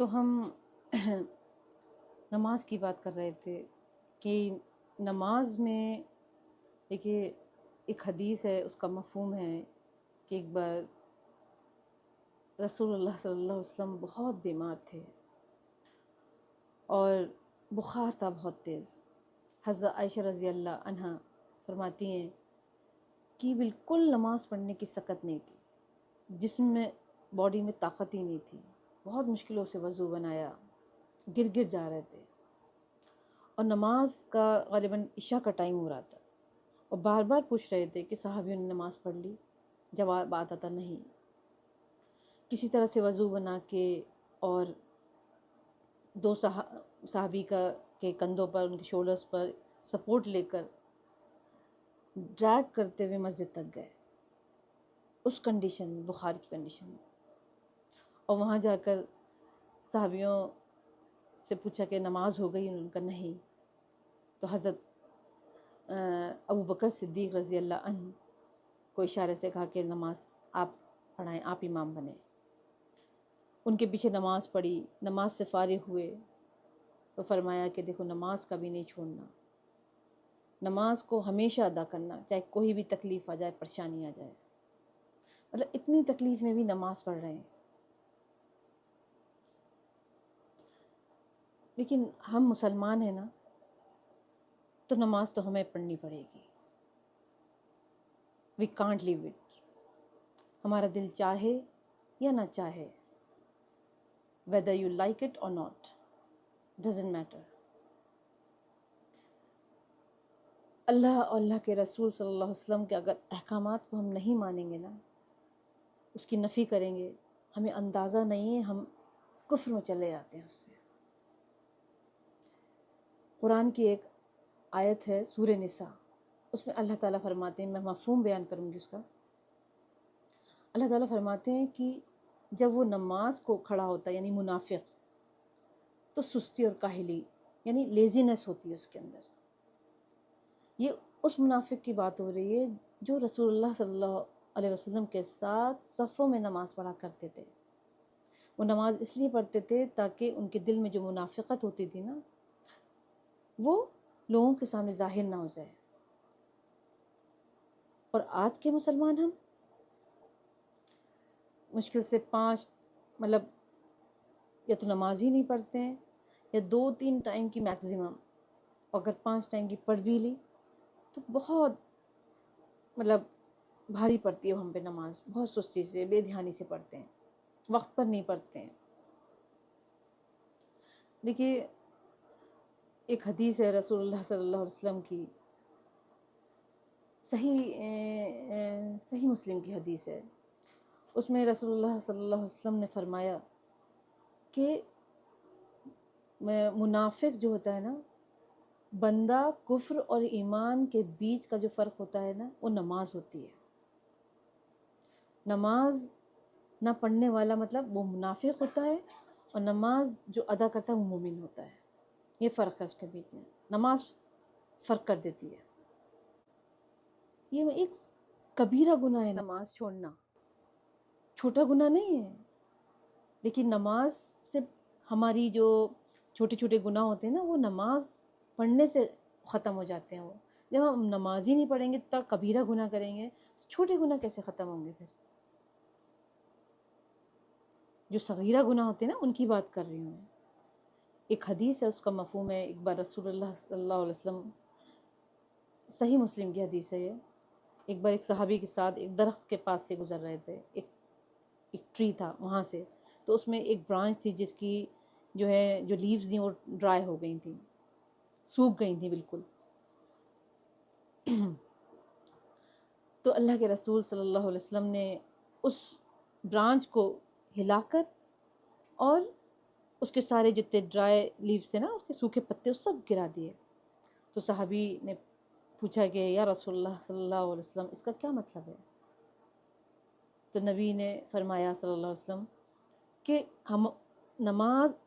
تو ہم نماز کی بات کر رہے تھے کہ نماز میں دیکھیے ایک حدیث ہے، اس کا مفہوم ہے کہ ایک بار رسول اللہ صلی اللہ علیہ وسلم بہت بیمار تھے اور بخار تھا بہت تیز۔ حضرت عائشہ رضی اللہ عنہا فرماتی ہیں کہ بالکل نماز پڑھنے کی سکت نہیں تھی، جسم میں باڈی میں طاقت ہی نہیں تھی، بہت مشکلوں سے وضو بنایا، گر گر جا رہے تھے، اور نماز کا غالباً عشاء کا ٹائم ہو رہا تھا، اور بار بار پوچھ رہے تھے کہ صحابیوں نے نماز پڑھ لی؟ جواب آتا تھا نہیں۔ کسی طرح سے وضو بنا کے اور دو صحابی کے کندھوں پر، ان کے شولڈرز پر سپورٹ لے کر ڈریگ کرتے ہوئے مسجد تک گئے، اس کنڈیشن میں، بخار کی کنڈیشن میں۔ اور وہاں جا کر صحابیوں سے پوچھا کہ نماز ہو گئی؟ انہوں نے کہا نہیں۔ تو حضرت ابو بکر صدیق رضی اللہ عنہ کو اشارے سے کہا کہ نماز آپ پڑھائیں، آپ امام بنیں۔ ان کے پیچھے نماز پڑھی، نماز سے فارغ ہوئے تو فرمایا کہ دیکھو نماز کبھی نہیں چھوڑنا، نماز کو ہمیشہ ادا کرنا، چاہے کوئی بھی تکلیف آ جائے، پریشانی آ جائے۔ مطلب اتنی تکلیف میں بھی نماز پڑھ رہے ہیں۔ لیکن ہم مسلمان ہیں نا، تو نماز تو ہمیں پڑھنی پڑے گی۔ وی کانٹ لیو اٹ، ہمارا دل چاہے یا نہ چاہے، whether you like it or not, doesn't matter۔ اللہ اور اللہ کے رسول صلی اللہ علیہ وسلم کے اگر احکامات کو ہم نہیں مانیں گے نا، اس کی نفی کریں گے، ہمیں اندازہ نہیں ہے ہم کفر میں چلے جاتے ہیں اس سے۔ قرآن کی ایک آیت ہے سورہ نساء، اس میں اللہ تعالیٰ فرماتے ہیں، میں مفہوم بیان کروں گی اس کا۔ اللہ تعالیٰ فرماتے ہیں کہ جب وہ نماز کو کھڑا ہوتا ہے، یعنی منافق، تو سستی اور کاہلی یعنی لیزینس ہوتی ہے اس کے اندر۔ یہ اس منافق کی بات ہو رہی ہے جو رسول اللہ صلی اللہ علیہ وسلم کے ساتھ صفوں میں نماز پڑھا کرتے تھے۔ وہ نماز اس لیے پڑھتے تھے تاکہ ان کے دل میں جو منافقت ہوتی تھی نا، وہ لوگوں کے سامنے ظاہر نہ ہو جائے۔ اور آج کے مسلمان ہم مشکل سے 5 مطلب یا تو نماز ہی نہیں پڑھتے ہیں، یا 2-3 ٹائم کی میکزیمم، اگر 5 ٹائم کی پڑھ بھی لی تو بہت مطلب بھاری پڑتی ہے ہم پہ نماز، بہت سستی سے، بے دھیانی سے پڑھتے ہیں، وقت پر نہیں پڑھتے ہیں۔ دیکھیے ایک حدیث ہے رسول اللہ صلی اللہ علیہ وسلم کی، صحیح مسلم کی حدیث ہے، اس میں رسول اللہ صلی اللہ علیہ وسلم نے فرمایا کہ منافق جو ہوتا ہے نا، بندہ کفر اور ایمان کے بیچ کا جو فرق ہوتا ہے نا، وہ نماز ہوتی ہے۔ نماز نہ پڑھنے والا مطلب وہ منافق ہوتا ہے، اور نماز جو ادا کرتا ہے وہ مومن ہوتا ہے۔ یہ فرق ہے اس کے بیچ میں، نماز فرق کر دیتی ہے۔ یہ ایک کبیرہ گناہ ہے نماز چھوڑنا، چھوٹا گناہ نہیں ہے۔ لیکن نماز سے ہماری جو چھوٹے چھوٹے گناہ ہوتے ہیں نا، وہ نماز پڑھنے سے ختم ہو جاتے ہیں۔ وہ جب ہم نماز ہی نہیں پڑھیں گے تب کبیرہ گناہ کریں گے تو چھوٹے گناہ کیسے ختم ہوں گے؟ پھر جو صغیرہ گناہ ہوتے ہیں نا، ان کی بات کر رہی ہوں میں۔ ایک حدیث ہے، اس کا مفہوم ہے، ایک بار رسول اللہ صلی اللہ علیہ وسلم، صحیح مسلم کی حدیث ہے یہ، ایک بار ایک صحابی کے ساتھ ایک درخت کے پاس سے گزر رہے تھے، ایک ٹری تھا وہاں سے، تو اس میں ایک برانچ تھی جس کی جو لیوز تھیں وہ ڈرائی ہو گئی تھیں، سوکھ گئی تھیں بالکل۔ تو اللہ کے رسول صلی اللہ علیہ وسلم نے اس برانچ کو ہلا کر اور اس کے سارے جتنے ڈرائی لیوز تھے نا، اس کے سوکھے پتے، وہ سب گرا دیے۔ تو صحابی نے پوچھا کہ یا رسول اللہ صلی اللہ علیہ وسلم، اس کا کیا مطلب ہے؟ تو نبی نے فرمایا صلی اللہ علیہ وسلم کہ ہم نماز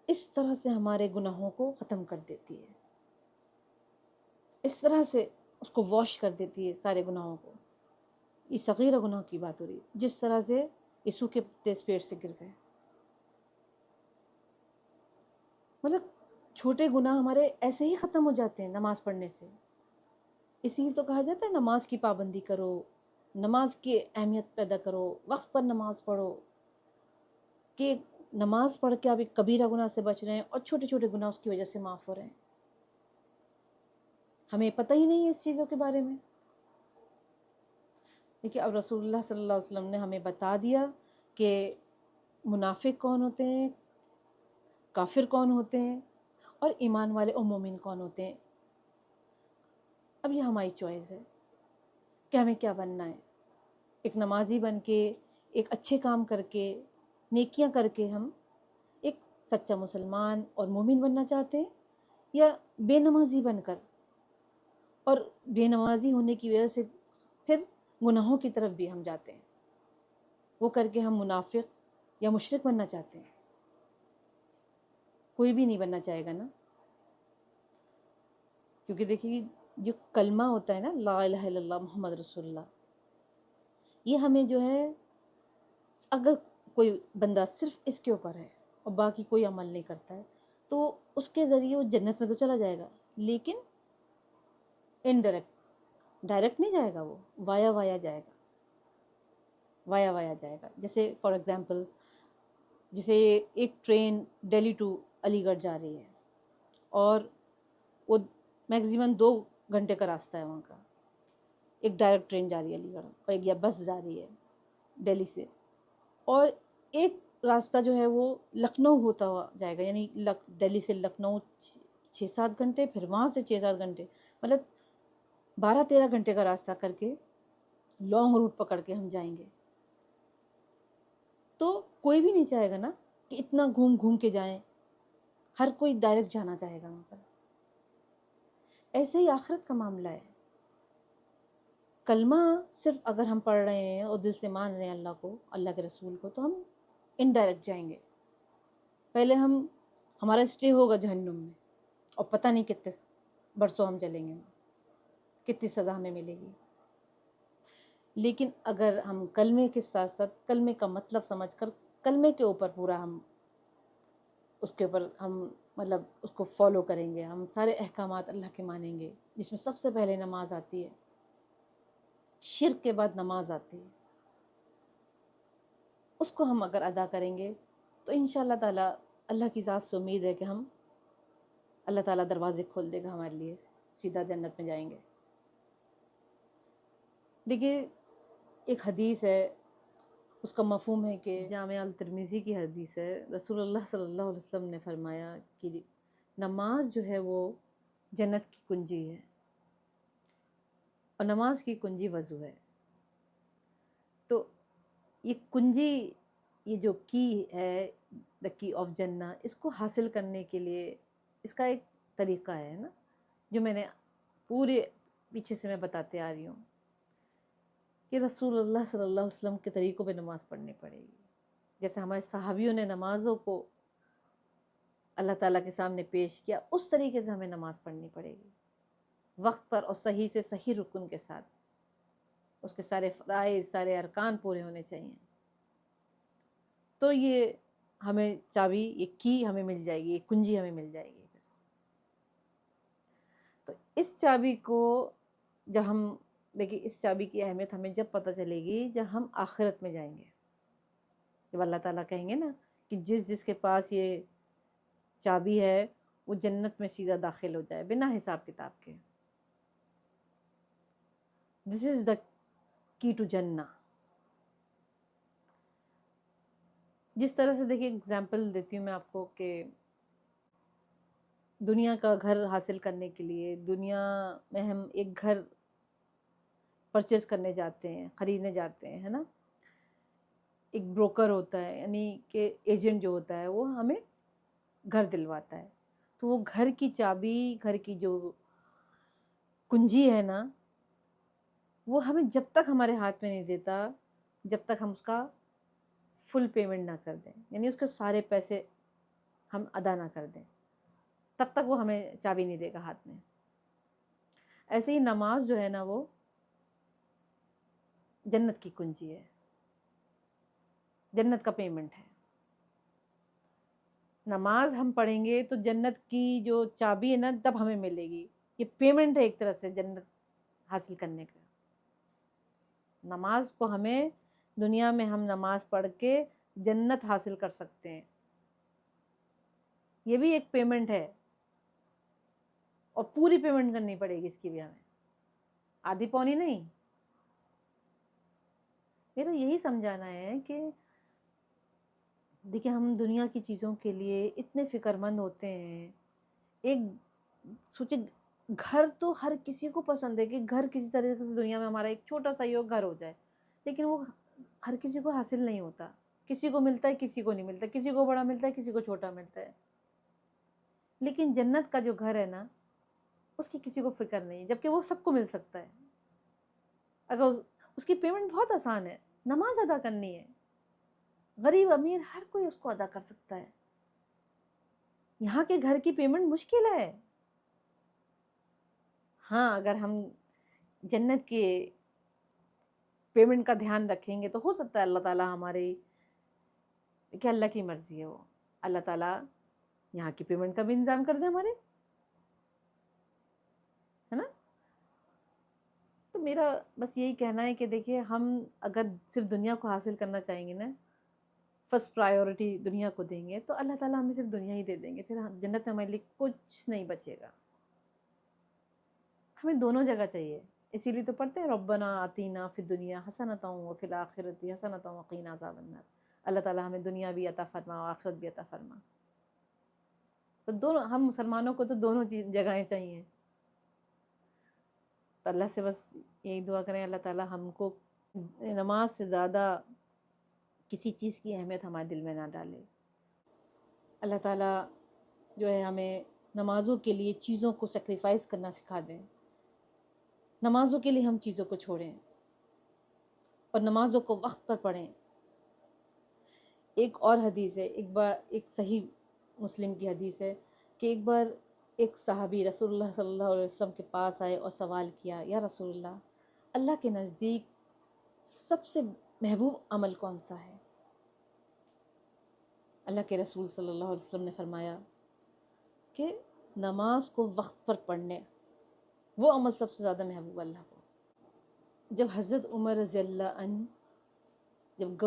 اس طرح سے ہمارے گناہوں کو ختم کر دیتی ہے، اس طرح سے اس کو واش کر دیتی ہے سارے گناہوں کو۔ یہ صغیرہ گناہ کی بات ہو رہی ہے، جس طرح سے یہ سوکھے پتے اس پیڑ سے گر گئے۔ مطلب چھوٹے گناہ ہمارے ایسے ہی ختم ہو جاتے ہیں نماز پڑھنے سے. اسی لیے تو کہا جاتا ہے نماز کی پابندی کرو، نماز کی اہمیت پیدا کرو، وقت پر نماز پڑھو، کہ نماز پڑھ کے آپ ایک کبیرہ گناہ سے بچ رہے ہیں اور چھوٹے چھوٹے گناہ اس کی وجہ سے معاف ہو رہے ہیں. ہمیں پتہ ہی نہیں ہے اس چیزوں کے بارے میں. دیکھیے اب رسول اللہ صلی اللہ علیہ وسلم نے ہمیں بتا دیا کہ منافق کون ہوتے ہیں، کافر کون ہوتے ہیں، اور ایمان والے اور مومن کون ہوتے ہیں. اب یہ ہماری چوائس ہے کہ ہمیں کیا بننا ہے. ایک نمازی بن کے، ایک اچھے کام کر کے، نیکیاں کر کے ہم ایک سچا مسلمان اور مومن بننا چاہتے ہیں، یا بے نمازی بن کر اور بے نمازی ہونے کی وجہ سے پھر گناہوں کی طرف بھی ہم جاتے ہیں، وہ کر کے ہم منافق یا مشرک بننا چاہتے ہیں. کوئی بھی نہیں بننا چاہے گا نا. کیونکہ دیکھیے جو کلمہ ہوتا ہے نا، لا الہ الا اللہ محمد رسول اللہ، یہ ہمیں جو ہے، اگر کوئی بندہ صرف اس کے اوپر ہے اور باقی کوئی عمل نہیں کرتا ہے تو اس کے ذریعے وہ جنت میں تو چلا جائے گا، لیکن انڈائریکٹ، ڈائریکٹ نہیں جائے گا، وہ وایا وایا جائے گا، وایا وایا جائے گا. جیسے فار ایگزامپل، جیسے ایک ٹرین دہلی ٹو علی گڑھ جا رہی ہے اور وہ میکزیمم 2 گھنٹے کا راستہ ہے وہاں کا. ایک ڈائریکٹ ٹرین جا رہی ہے علی گڑھ، اور ایک یا بس جا رہی ہے دہلی سے، اور ایک راستہ جو ہے وہ لکھنؤ ہوتا ہوا جائے گا، یعنی دہلی سے لکھنؤ 6-7 گھنٹے، پھر وہاں سے 6-7 گھنٹے، مطلب 12-13 گھنٹے کا راستہ کر کے لانگ روٹ پکڑ کے ہم جائیں گے. تو کوئی بھی نہیں چاہے گا نا کہ اتنا گھوم گھوم کے جائیں، ہر کوئی ڈائریکٹ جانا چاہے گا وہاں پر. ایسے ہی آخرت کا معاملہ ہے. کلمہ صرف اگر ہم پڑھ رہے ہیں اور دل سے مان رہے ہیں اللہ کو، اللہ کے رسول کو، تو ہم انڈائریکٹ جائیں گے. پہلے ہمارا اسٹے ہوگا جہنم میں، اور پتہ نہیں کتنے برسوں ہم چلیں گے، کتنی سزا ہمیں ملے گی. لیکن اگر ہم کلمے کے ساتھ ساتھ کلمے کا مطلب سمجھ کر کلمے کے اوپر پورا ہم اس کے اوپر ہم مطلب اس کو فالو کریں گے، ہم سارے احکامات اللہ کے مانیں گے، جس میں سب سے پہلے نماز آتی ہے، شرک کے بعد نماز آتی ہے، اس کو ہم اگر ادا کریں گے تو انشاءاللہ تعالی اللہ کی ذات سے امید ہے کہ ہم اللہ تعالیٰ دروازے کھول دے گا ہمارے لیے، سیدھا جنت میں جائیں گے. دیکھیے ایک حدیث ہے، اس کا مفہوم ہے کہ جامع الترمذی کی حدیث ہے، رسول اللہ صلی اللہ علیہ وسلم نے فرمایا کہ نماز جو ہے وہ جنت کی کنجی ہے، اور نماز کی کنجی وضو ہے. تو یہ کنجی، یہ جو کی ہے، دا کی آف جنہ، اس کو حاصل کرنے کے لیے اس کا ایک طریقہ ہے نا، جو میں نے پورے پیچھے سے میں بتاتے آ رہی ہوں، کہ رسول اللہ صلی اللہ علیہ وسلم کے طریقوں پہ نماز پڑھنی پڑے گی. جیسے ہمارے صحابیوں نے نمازوں کو اللہ تعالیٰ کے سامنے پیش کیا، اس طریقے سے ہمیں نماز پڑھنی پڑے گی، وقت پر اور صحیح سے صحیح رکن کے ساتھ. اس کے سارے فرائض، سارے ارکان پورے ہونے چاہیے. تو یہ ہمیں چابی، یہ کی ہمیں مل جائے گی، یہ کنجی ہمیں مل جائے گی. تو اس چابی کو جب ہم دیکھیں، اس چابی کی اہمیت ہمیں جب پتہ چلے گی جب ہم آخرت میں جائیں گے، جب اللہ تعالیٰ کہیں گے نا کہ جس کے پاس یہ چابی ہے وہ جنت میں سیدھا داخل ہو جائے بنا حساب کتاب کے. دس از دا کی ٹو جنہ. جس طرح سے دیکھیے اگزامپل دیتی ہوں میں آپ کو، کہ دنیا کا گھر حاصل کرنے کے لیے، دنیا میں ہم ایک گھر پرچیز کرنے جاتے ہیں، خریدنے جاتے ہیں، ہے نا. ایک بروکر ہوتا ہے، یعنی کہ ایجنٹ جو ہوتا ہے وہ ہمیں گھر دلواتا ہے. تو وہ گھر کی چابی، گھر کی جو کنجی ہے نا، وہ ہمیں جب تک ہمارے ہاتھ میں نہیں دیتا، جب تک ہم اس کا فل پیمنٹ نہ کر دیں، یعنی اس کے سارے پیسے ہم ادا نہ کر دیں، تب تک وہ ہمیں چابی نہیں دے گا ہاتھ میں. ایسے ہی نماز جو ہے نا، وہ جنت کی کنجی ہے، جنت کا پیمنٹ ہے. نماز ہم پڑھیں گے تو جنت کی جو چابی ہے نا تب ہمیں ملے گی. یہ پیمنٹ ہے ایک طرح سے جنت حاصل کرنے کا. نماز کو ہمیں دنیا میں ہم نماز پڑھ کے جنت حاصل کر سکتے ہیں. یہ بھی ایک پیمنٹ ہے اور پوری پیمنٹ کرنی پڑے گی اس کی بھی ہمیں, آدھی پونی نہیں. میرا یہی سمجھانا ہے کہ دیکھیں ہم دنیا کی چیزوں کے لیے اتنے فکر مند ہوتے ہیں. ایک سوچے گھر تو ہر کسی کو پسند ہے کہ گھر کسی طریقے سے دنیا میں ہمارا ایک چھوٹا سا ہی گھر ہو جائے, لیکن وہ ہر کسی کو حاصل نہیں ہوتا. کسی کو ملتا ہے, کسی کو نہیں ملتا, کسی کو بڑا ملتا ہے, کسی کو چھوٹا ملتا ہے. لیکن جنت کا جو گھر ہے نا اس کی کسی کو فکر نہیں, جبکہ وہ سب کو مل سکتا ہے. اگر اس کی پیمنٹ بہت آسان ہے, نماز ادا کرنی ہے. غریب امیر ہر کوئی اس کو ادا کر سکتا ہے. یہاں کے گھر کی پیمنٹ مشکل ہے. ہاں اگر ہم جنت کے پیمنٹ کا دھیان رکھیں گے تو ہو سکتا ہے اللہ تعالیٰ ہمارے, کہ اللہ کی مرضی ہے, وہ اللہ تعالیٰ یہاں کی پیمنٹ کا بھی انتظام کر دے ہمارے, ہے نا. تو میرا بس یہی کہنا ہے کہ دیکھیے ہم اگر صرف دنیا کو حاصل کرنا چاہیں گے نا, فرسٹ پرائیورٹی دنیا کو دیں گے, تو اللہ تعالیٰ ہمیں صرف دنیا ہی دے دیں گے, پھر جنت میں ہمارے لیے کچھ نہیں بچے گا. ہمیں دونوں جگہ چاہیے. اسی لیے تو پڑھتے ہیں ربنا آتینا فی الدنیا حسنۃ وفی الآخرۃ حسنۃ وقینا عذاب النار. اللہ تعالیٰ ہمیں دنیا بھی عطا فرما اور آخرت بھی عطا فرما. تو دونوں, ہم مسلمانوں کو تو دونوں جگہیں چاہیے. تو اللہ سے بس یہی دعا کریں اللہ تعالیٰ ہم کو نماز سے زیادہ کسی چیز کی اہمیت ہمارے دل میں نہ ڈالے. اللہ تعالیٰ جو ہے ہمیں نمازوں کے لیے چیزوں کو سیکریفائز کرنا سکھا دیں. نمازوں کے لیے ہم چیزوں کو چھوڑیں اور نمازوں کو وقت پر پڑھیں. ایک اور حدیث ہے, ایک بار ایک صحیح مسلم کی حدیث ہے کہ ایک بار ایک صحابی رسول اللہ صلی اللہ علیہ وسلم کے پاس آئے اور سوال کیا, یا رسول اللہ, اللہ کے نزدیک سب سے محبوب عمل کون سا ہے؟ اللہ کے رسول صلی اللہ علیہ وسلم نے فرمایا کہ نماز کو وقت پر پڑھنے, وہ عمل سب سے زیادہ محبوب اللہ کو. جب حضرت عمر رضی اللہ عنہ جب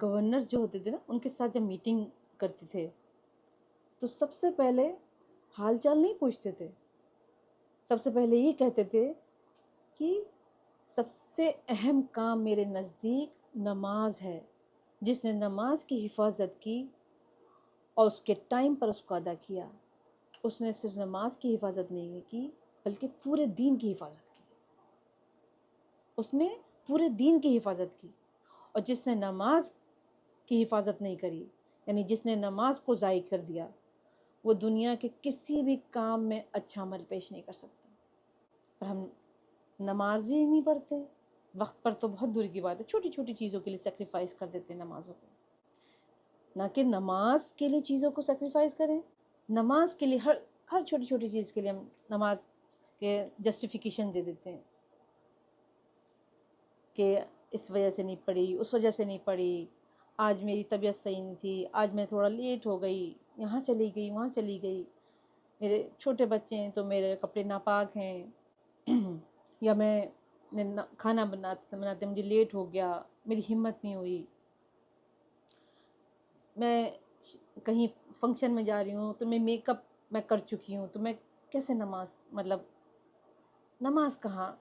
گورنرز جو ہوتے تھے نا ان کے ساتھ جب میٹنگ کرتے تھے تو سب سے پہلے حال چال نہیں پوچھتے تھے. سب سے پہلے یہ کہتے تھے کہ سب سے اہم کام میرے نزدیک نماز ہے. جس نے نماز کی حفاظت کی اور اس کے ٹائم پر اس کو ادا کیا, اس نے صرف نماز کی حفاظت نہیں کی بلکہ پورے دین کی حفاظت کی. اس نے پورے دین کی حفاظت کی. اور جس نے نماز کی حفاظت نہیں کری, یعنی جس نے نماز کو ضائع کر دیا, وہ دنیا کے کسی بھی کام میں اچھا عمل پیش نہیں کر سکتا. اور ہم نماز ہی نہیں پڑھتے, وقت پر تو بہت دور کی بات ہے, چھوٹی چھوٹی چیزوں کے لیے سیکریفائز کر دیتے ہیں نمازوں کو. نہ کہ نماز کے لیے چیزوں کو سیکریفائز کریں, نماز کے لیے ہر چھوٹی چھوٹی چیز کے لیے ہم نماز کے جسٹیفیکیشن دے دیتے ہیں کہ اس وجہ سے نہیں پڑھی, اس وجہ سے نہیں پڑھی, آج میری طبیعت صحیح نہیں تھی, آج میں تھوڑا لیٹ ہو گئی, یہاں چلی گئی, وہاں چلی گئی, میرے چھوٹے بچے ہیں تو میرے کپڑے ناپاک ہیں, یا میں کھانا بناتے مجھے لیٹ ہو گیا, میری ہمت نہیں ہوئی, میں کہیں فنکشن میں جا رہی ہوں تو میں میک اپ میں کر چکی ہوں, تو میں کیسے نماز, مطلب نماز کہاں,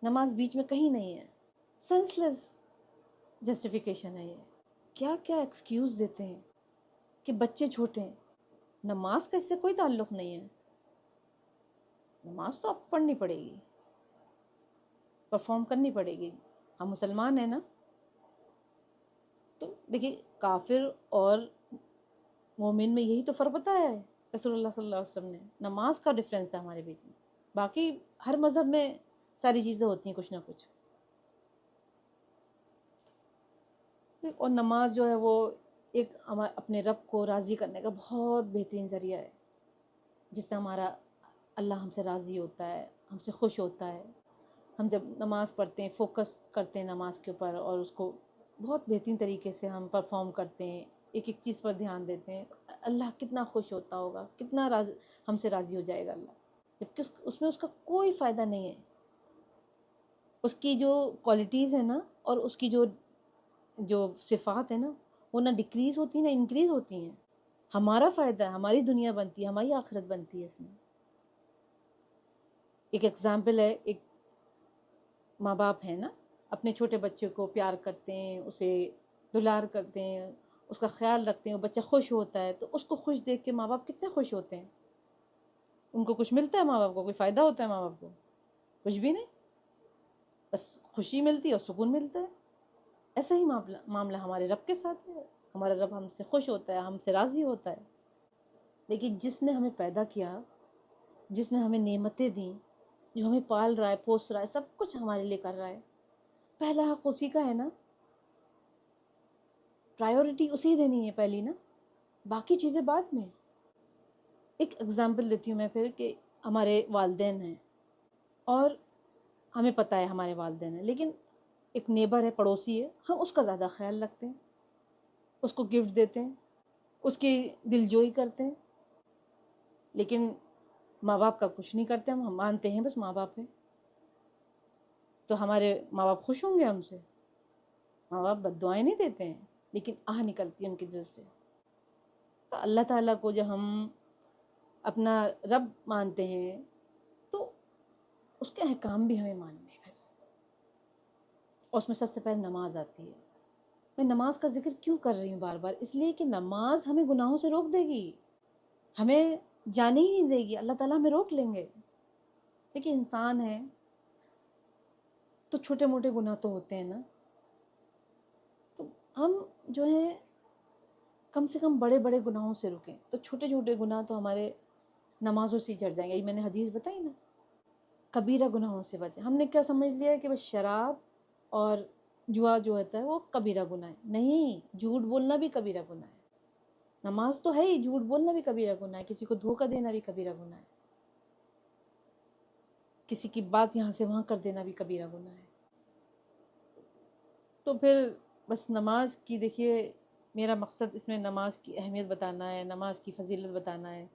نماز بیچ میں کہیں نہیں ہے. سینس لیس جسٹیفیکیشن ہے یہ. کیا کیا ایکسکیوز دیتے ہیں کہ بچے چھوٹے ہیں, نماز کا اس سے کوئی تعلق نہیں ہے. نماز تو اب پڑھنی پڑے گی, پرفارم کرنی پڑے گی, ہم مسلمان ہیں نا. تو دیکھیے کافر اور مومن میں یہی تو فرق بتایا ہے رسول اللہ صلی اللہ علیہ وسلم نے. نماز کا ڈفرینس ہے ہمارے بیچ میں, باقی ہر مذہب میں ساری چیزیں ہوتی ہیں کچھ نہ کچھ. اور نماز جو ہے وہ ایک اپنے رب کو راضی کرنے کا بہت بہترین ذریعہ ہے, جس سے ہمارا اللہ ہم سے راضی ہوتا ہے, ہم سے خوش ہوتا ہے. ہم جب نماز پڑھتے ہیں, فوکس کرتے ہیں نماز کے اوپر, اور اس کو بہت بہترین طریقے سے ہم پرفارم کرتے ہیں, ایک ایک چیز پر دھیان دیتے ہیں, اللہ کتنا خوش ہوتا ہوگا، کتنا ہم سے راضی ہو جائے گا اللہ، جبکہ اس میں اس کا کوئی فائدہ نہیں ہے. اس کی جو کوالٹیز ہیں نا اور اس کی جو صفات ہیں نا وہ نہ ڈکریز ہوتی ہیں نہ انکریز ہوتی ہیں. ہمارا فائدہ ہے، ہماری دنیا بنتی ہے، ہماری آخرت بنتی ہے اس میں. ایک ایگزامپل ہے، ایک ماں باپ ہیں نا، اپنے چھوٹے بچے کو پیار کرتے ہیں، اسے دلار کرتے ہیں، اس کا خیال رکھتے ہیں، وہ بچہ خوش ہوتا ہے تو اس کو خوش دیکھ کے ماں باپ کتنے خوش ہوتے ہیں. ان کو کچھ ملتا ہے ماں باپ کو، کوئی فائدہ ہوتا ہے ماں باپ کو؟ کچھ بھی نہیں، بس خوشی ملتی ہے اور سکون ملتا ہے. ایسا ہی معاملہ ہمارے رب کے ساتھ ہے. ہمارا رب ہم سے خوش ہوتا ہے، ہم سے راضی ہوتا ہے. لیکن جس نے ہمیں پیدا کیا، جس نے ہمیں نعمتیں دیں، جو ہمیں پال رہا ہے، پوس رہا ہے، سب کچھ ہمارے لیے کر رہا ہے، پہلا حق اسی کا ہے نا. پرائیورٹی اسی دینی ہے پہلی نا، باقی چیزیں بعد میں. ایک ایگزامپل دیتی ہوں میں پھر کہ ہمارے والدین ہیں اور ہمیں پتہ ہے ہمارے والدین ہیں، لیکن ایک نیبر ہے، پڑوسی ہے، ہم اس کا زیادہ خیال رکھتے ہیں، اس کو گفٹ دیتے ہیں، اس کی دلجوئی کرتے ہیں. لیکن ماں باپ کا کچھ نہیں کرتے، ہم مانتے ہیں بس ماں باپ ہے. تو ہمارے ماں باپ خوش ہوں گے ہم سے؟ ماں باپ بد دعائیں نہیں دیتے ہیں، لیکن آہ نکلتی ہے ان کے دل سے. تو اللہ تعالیٰ کو جب ہم اپنا رب مانتے ہیں تو اس کے احکام بھی ہمیں ماننے ہیں. اور اس میں سب سے پہلے نماز آتی ہے. میں نماز کا ذکر کیوں کر رہی ہوں بار بار؟ اس لیے کہ نماز ہمیں گناہوں سے روک دے گی، ہمیں جانے ہی نہیں دے گی، اللہ تعالیٰ ہمیں روک لیں گے. دیکھیں انسان ہے تو چھوٹے موٹے گناہ تو ہوتے ہیں نا، تو ہم جو ہے کم سے کم بڑے بڑے گناہوں سے رکیں تو چھوٹے چھوٹے گناہ تو ہمارے نمازوں سے جھڑ جائیں گے. یہ میں نے حدیث بتائی نا، کبیرہ گناہوں سے بچیں. ہم نے کیا سمجھ لیا ہے کہ بس شراب اور جوا جو ہوتا ہے وہ کبیرہ گناہ ہے. نہیں، جھوٹ بولنا بھی کبیرہ گناہ ہے. نماز تو ہے ہی، جھوٹ بولنا بھی کبیرہ گناہ ہے، کسی کو دھوکہ دینا بھی کبیرہ گناہ ہے، کسی کی بات یہاں سے وہاں کر دینا بھی کبیرہ گناہ ہے. تو پھر بس نماز کی، دیکھیے میرا مقصد اس میں نماز کی اہمیت بتانا ہے، نماز کی فضیلت بتانا ہے.